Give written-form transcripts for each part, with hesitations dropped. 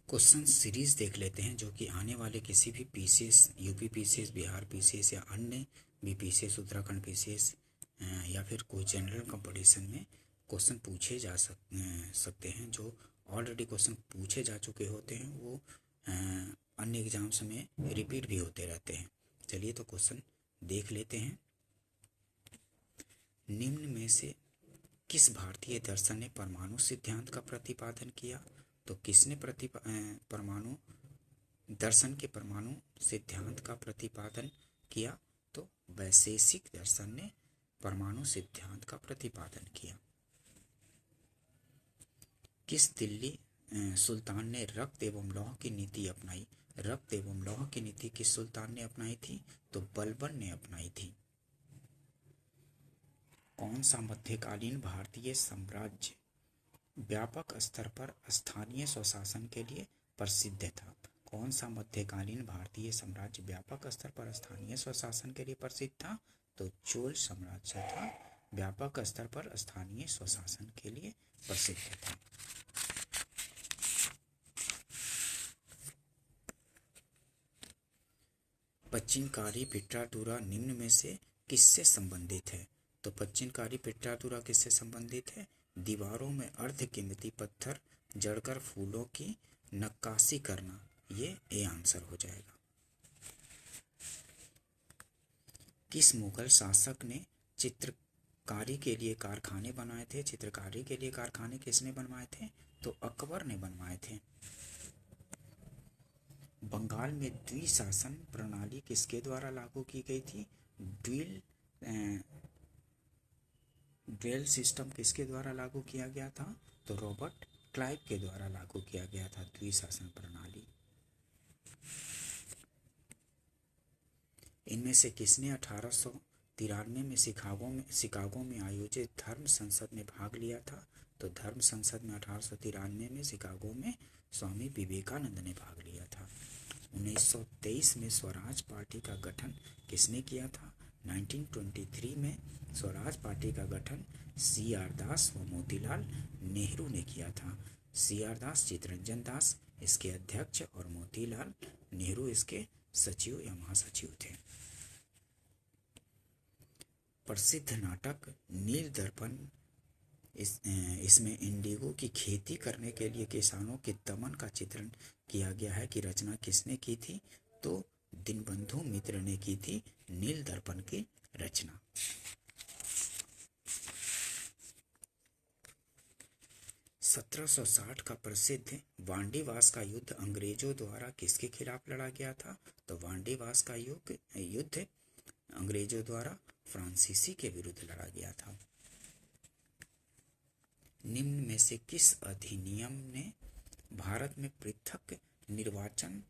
Question series देख लेते हैं जो कि आने वाले किसी भी PCS, UP PCS, Bihar PCS या अन्य भी पीसीएस, उत्तराखंड पीसीएस या फिर कोई जनरल कंपटीशन में क्वेश्चन पूछे जा सकते हैं। जो ऑलरेडी क्वेश्चन पूछे जा चुके होते हैं वो अन्य एग्जाम्स में रिपीट भी होते रहते हैं। चलिए तो क्वेश्चन देख लेते हैं। निम्न में से किस भारतीय दर्शन ने परमाणु सिद्धांत का प्रतिपादन किया? तो किसने परमाणु दर्शन के परमाणु सिद्धांत का प्रतिपादन किया? तो वैशेषिक दर्शन ने परमाणु सिद्धांत का प्रतिपादन किया। किस दिल्ली सुल्तान ने रक्त एवं लौह की नीति अपनाई? रक्त एवं लौह की नीति किस सुल्तान ने अपनाई थी? तो बलबन ने अपनाई थी। कौन सा मध्यकालीन भारतीय साम्राज्य व्यापक स्तर पर स्थानीय स्वशासन के लिए प्रसिद्ध था? कौन सा मध्यकालीन भारतीय साम्राज्य व्यापक स्तर पर स्थानीय स्वशासन के लिए प्रसिद्ध था? तो चोल साम्राज्य था, व्यापक स्तर पर स्थानीय स्वशासन के लिए प्रसिद्ध था। पच्चीनकारी पिट्राटूरा निम्न में से किससे संबंधित है? तो पच्चीनकारी पिट्राटूरा किससे संबंधित है? दीवारों में अर्धकीमती पत्थर जड़कर फूलों की नक्काशी करना, ये आंसर हो जाएगा। किस मुगल शासक ने चित्रकारी के लिए कारखाने बनाए थे? चित्रकारी के लिए कारखाने किसने बनवाए थे? तो अकबर ने बनवाए थे। बंगाल में द्विशासन प्रणाली किसके द्वारा लागू की गई थी? ड्वेल सिस्टम किसके द्वारा लागू किया गया था? तो रॉबर्ट क्लाइव के द्वारा लागू किया गया था द्विशासन प्रणाली। इनमें से किसने 1893 में शिकागो में आयोजित धर्म संसद में भाग लिया था? तो धर्म संसद में 1893 में शिकागो में स्वामी विवेकानंद ने भाग लिया था। 1923 में स्वराज पार्टी का गठन किसने किया था? 1923 में स्वराज पार्टी का गठन CR दास व मोतीलाल नेहरू ने किया था। CR दास चित्तरंजन दास इसके अध्यक्ष और मोतीलाल नेहरू इसके सचिव या महासचिव थे। प्रसिद्ध नाटक नील दर्पण इसमें इंडिगो की खेती करने के लिए किसानों के दमन का चित्रण किया गया है कि रचना किसने की थी? तो दीनबंधु मित्र ने की थी नील दर्पण की रचना। (1760) का प्रसिद्ध वांडीवास का युद्ध अंग्रेजों द्वारा किसके खिलाफ लड़ा गया था? तो वांडीवास का युद्ध अंग्रेजों द्वारा फ्रांसीसी के विरुद्ध लड़ा गया था। निम्न में से किस अधिनियम ने भारत में पृथक निर्वाचन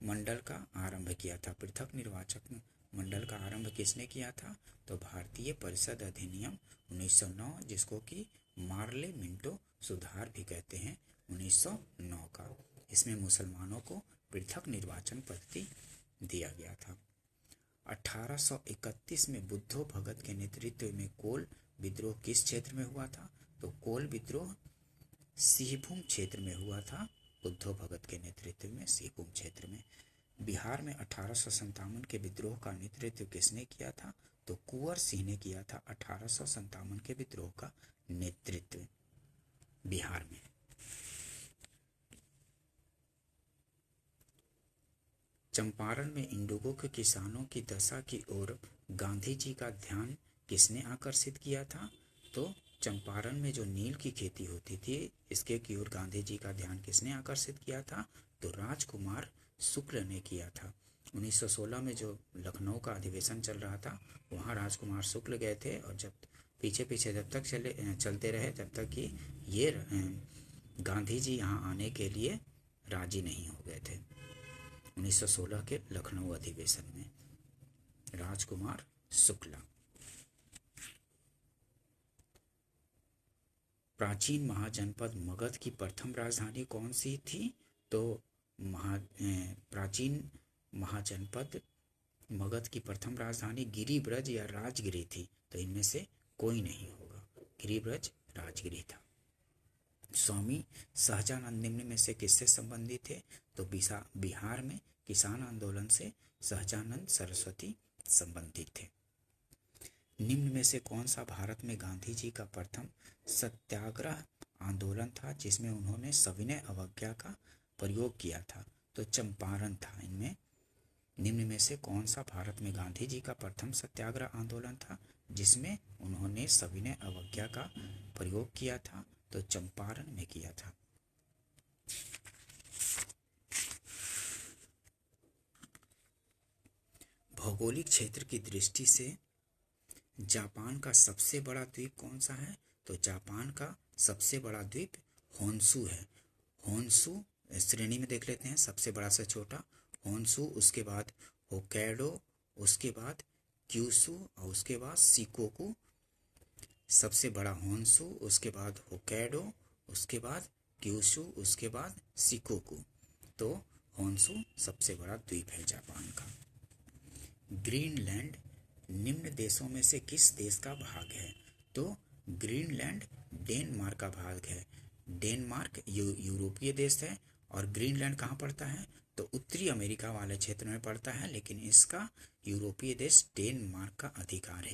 मंडल का आरंभ किया था? पृथक निर्वाचन मंडल का आरंभ किसने किया था? तो भारतीय परिषद अधिनियम 1909, जिसको कि मार्ले मिंटो सुधार भी कहते हैं, 1909 का। इसमें मुसलमानों को पृथक निर्वाचन पद्धति दिया गया था। 1831 में बुद्धो भगत के नेतृत्व में कोल विद्रोह किस क्षेत्र में हुआ था? तो कोल विद्रोह सिंहभूम क्षेत्र में हुआ था, बुद्धो भगत के नेतृत्व में सिंहभूम क्षेत्र में। बिहार में 1857 के विद्रोह का नेतृत्व किसने किया था? तो कुंवर सिंह ने किया था 1857 के विद्रोह का नेतृत्व बिहार में। चंपारण में इंडिगो के किसानों की दशा की ओर गांधी जी का ध्यान किसने आकर्षित किया था? तो चंपारण में जो नील की खेती होती थी, इसके की ओर गांधी जी का ध्यान किसने आकर्षित किया था? तो राजकुमार शुक्ल ने किया था। 1916 में जो लखनऊ का अधिवेशन चल रहा था, वहाँ राजकुमार शुक्ल गए थे और जब पीछे जब तक चलते रहे तब तक कि ये गांधी जी यहाँ आने के लिए राजी नहीं हो गए थे। 1916 के लखनऊ अधिवेशन में राजकुमार शुक्ला। प्राचीन महाजनपद मगध की प्रथम राजधानी कौन सी थी? तो प्राचीन महाजनपद मगध की प्रथम राजधानी गिरिब्रज या राजगिरी थी। तो इनमें से कोई नहीं होगा, गिरिब्रज राजगिरी था। स्वामी सहजानंद निम्न में से किससे संबंधित थे? तो बिहार में किसान आंदोलन से सहजानंद सरस्वती संबंधित थे। निम्न में से कौन सा भारत में गांधी जी का प्रथम सत्याग्रह आंदोलन था जिसमें उन्होंने सविनय अवज्ञा का प्रयोग किया था? तो चंपारण था। इनमें निम्न में से कौन सा भारत में गांधी जी का प्रथम सत्याग्रह आंदोलन था जिसमें उन्होंने सविनय अवज्ञा का प्रयोग किया था? तो चंपारण में किया था। भौगोलिक क्षेत्र की दृष्टि से जापान का सबसे बड़ा द्वीप कौन सा है? तो जापान का सबसे बड़ा द्वीप होन्शु है। होन्शु श्रेणी में देख लेते हैं, सबसे बड़ा से छोटा होन्शु, उसके बाद होक्काइडो, उसके बाद क्यूशु और उसके बाद शिकोकू। सबसे बड़ा होन्शु, उसके बाद होक्काइडो, उसके बाद क्यूशु, उसके बाद शिकोकू। तो होन्शु सबसे बड़ा द्वीप है जापान का। ग्रीनलैंड निम्न देशों में से किस देश का भाग है? तो ग्रीनलैंड डेनमार्क का भाग है। डेनमार्क यूरोपीय देश है और ग्रीनलैंड कहाँ पड़ता है? तो उत्तरी अमेरिका वाले क्षेत्र में पड़ता है, लेकिन इसका यूरोपीय देश डेनमार्क का अधिकार है।